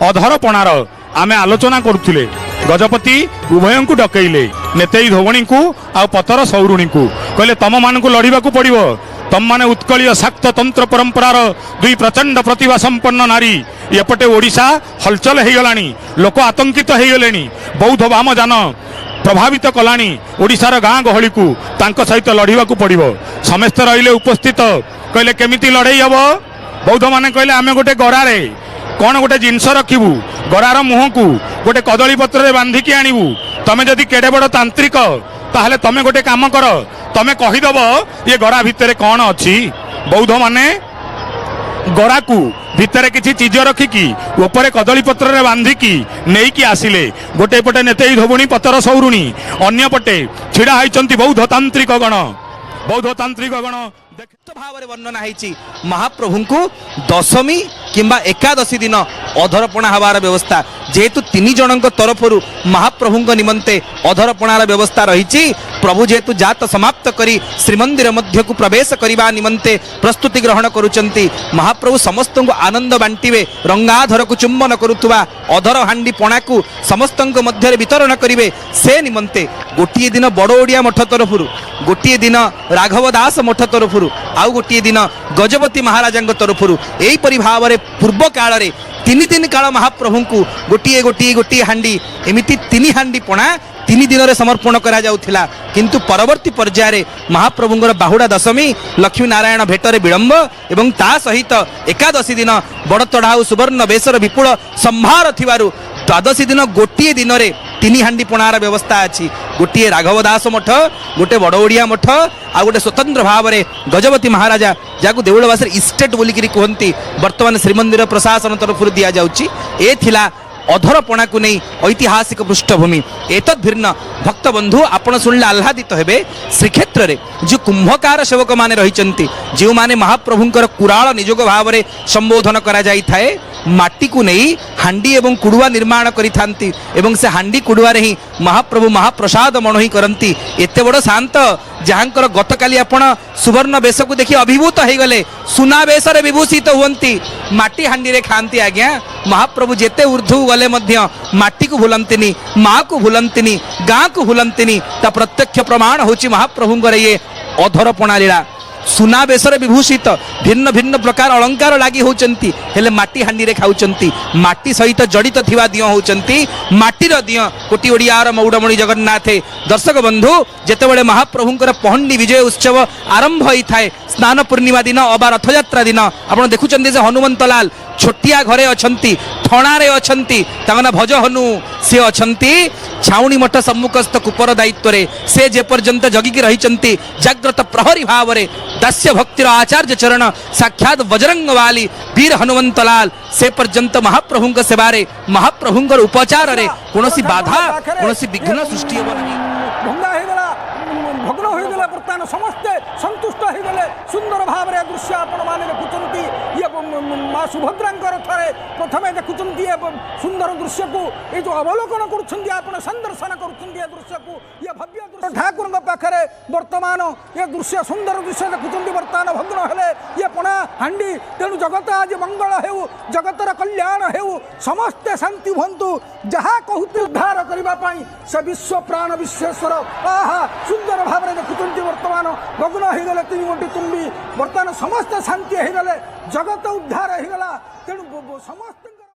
अधरपणार आमे आलोचना करुले। गजपति उभय को डकैले नेतेई धोवणी को आ पतर सौरुणी को कहले तम मान को लड़वा पड़ो। तम माने उत्कलीय शाक्त तंत्र परंपरार दुई प्रचंड प्रतिभा संपन्न नारी एपटे ओडिशा हलचल हो गलानी। लोक आतंकित हो गले। बौद्ध वामजान प्रभावित कलानी ओडिशार गाँ गहली को तांको सहित लड़वा पड़ो। समस्ते रहिले उपस्थित कहले केमिति लड़ाई हम। बौद्ध माने कहले आमे गोटे गरारे कौन गोटे जिनस रखिबू गरार मुह को गोटे कदली पत्र बांधिकी आणिबू। तमे जदि केडे बड़ तांत्रिक ताहले तमे गोटे काम कर तमे कहीदब ये गरा भितर कौन अच्छी। बौद्ध माने गरा को भितर किसी चीज रखिकी ऊपर कदली पत्र बांधिकी नहीं कि आसिले। गोटे पटे नेतेई धोबुणी पतर सौरुणी अन्य पटे छिड़ा होइचंती बौद्ध तांत्रिक गण भाव वर्णना है महाप्रभु को दशमी किंबा एकादशी दिन अधरपणा हवार व्यवस्था जेहेतु तीन जन तरफ महाप्रभु निमंते अधरपणार व्यवस्था रही। प्रभु जेहेतु जात समाप्त करी श्रीमंदिर मध्य को प्रवेश करने निमंते प्रस्तुति ग्रहण करुचंती। महाप्रभु समस्त को आनंद बांटिबे। रंगाधर को चुंबन करुवा अधर हांडी पणा को समस्त मध्य वितरण करेंगे से निमंते गोटे दिन बड़ ओडिया मठ तरफ गोटे दिन राघव दास मठ तरफ आउ गोटे दिन गजपति महाराजा तरफ यहीपरि भाव में पूर्व काल में तीन काल महाप्रभु को गोटे गोटे गोटे हांडी एमती तीन हांडी पणा तीन दिन में समर्पण करा जाउथिला। किंतु परवर्ती पर्यायर महाप्रभुंर बाहुड़ा दशमी लक्ष्मी नारायण भेटरे विलंब एवं ता सहित एकादशी दिन बड़ चढ़ाऊ सुवर्ण बेसर विपुल संभार थिवारु द्वादशी दिन गोटे दिन में तीन हांडी पणार व्यवस्था अच्छी। गोटे राघव दास मठ गोटे बड़ ओडिया मठ आ गोटे स्वतंत्र भाव में गजपति महाराजा जहाँ देउलवास इस्टेट बोलिक कहती वर्तमान श्रीमंदिर प्रशासन तरफ दि जाउची। ए थिला अधरपणा को नहीं ऐतिहासिक पृष्ठभूमि। एतद् भिन्न भक्त बंधु आपण शुणिले आह्लादित हेबे। श्रीक्षेत्र रे जो कुंभकार सेवक माने रहिचंती जो माने महाप्रभुंकर कुराल निजोग भाव में संबोधन करा जाई थाए माटी को नहीं हांडी एवं कुड़ुआ निर्माण करिथांती एवं से हांडी कुड़ुआ रे ही महाप्रभु महाप्रसाद मणोही करंती। एते बड़ शांत जहाँकर गतकाली आपण सुवर्ण बेश को देखि अभिभूत हो गले सुना बेश विभूषित हुंती माटी हांडी रे खांती। आज्ञा महाप्रभु जेते ऊर्ध्व गले मध्य माटी को भूलंतिनी माँ को भूलंतिनी गाँ को भूलंतिनी ता प्रत्यक्ष प्रमाण होची महाप्रभुंकर ये अधरपणा लीला। सुना बेसर विभूषित भिन्न भिन्न प्रकार अलंकार लगी होचंती हेले माटी हांडी रे खाउचंती। माटी सहित जड़ित थिवा दिय होचंती माटीर दिय कोटी ओडियार मौडमणि जगन्नाथ। दर्शक बंधु जेतेबेले महाप्रभुंकर पहंडी विजय उत्सव आरंभ होई थाए स्नान पूर्णिमा दिन अबा रथयात्रा दिन आपण देखुचंती जे हनुमंत लाल छोटिया घरे अछंती ठणारे अछंती तांगना भज हनु से अछंती छाउणी मठ सम्मुखस्थ कुपर दायित्व रे से जे पर्यंत जगिकी रहिचंती जाग्रत प्रहरी भाव रे दास्य भक्तिर आचार्य चरण साक्षात बजरंग वाली वीर हनुमंत लाल से पर्यंत महाप्रभुंक सेवारे महाप्रभुंकर उपचार रे कोनोसी बाधा कोनोसी विघ्न सृष्टि हो नहीं। भग्न हो गला बर्तमान समस्ते संतुष्ट हो गले सुंदर भाव में दृश्य आपण माने देखुचंती ये माँ सुभद्रांकर रथरे प्रथमे देखुचंती सुंदर दृश्य को ये जो अवलोकन करुछंती आपण संदर्शन करुछंती ये दृश्य को ये भव्य दृश्य ठाकुर पाखरे वर्तमान ये दृश्य सुंदर दृश्य देखुचंती बर्तमान भग्न हेले ये पणा हांडी तेणु जगत आज मंगल हेउ जगतर कल्याण हेउ समस्ते शांति हुंतु जहाँ कहते उद्धार करबा पई से विश्व प्राण विश्वेश्वर आहा सुंदर भाव में देखुचंती वर्तमान भग्न हो गले तीन गोटी तुम्बी वर्तमान समस्त शांति हो गले जगत उद्धार हो गला तेणु समस्त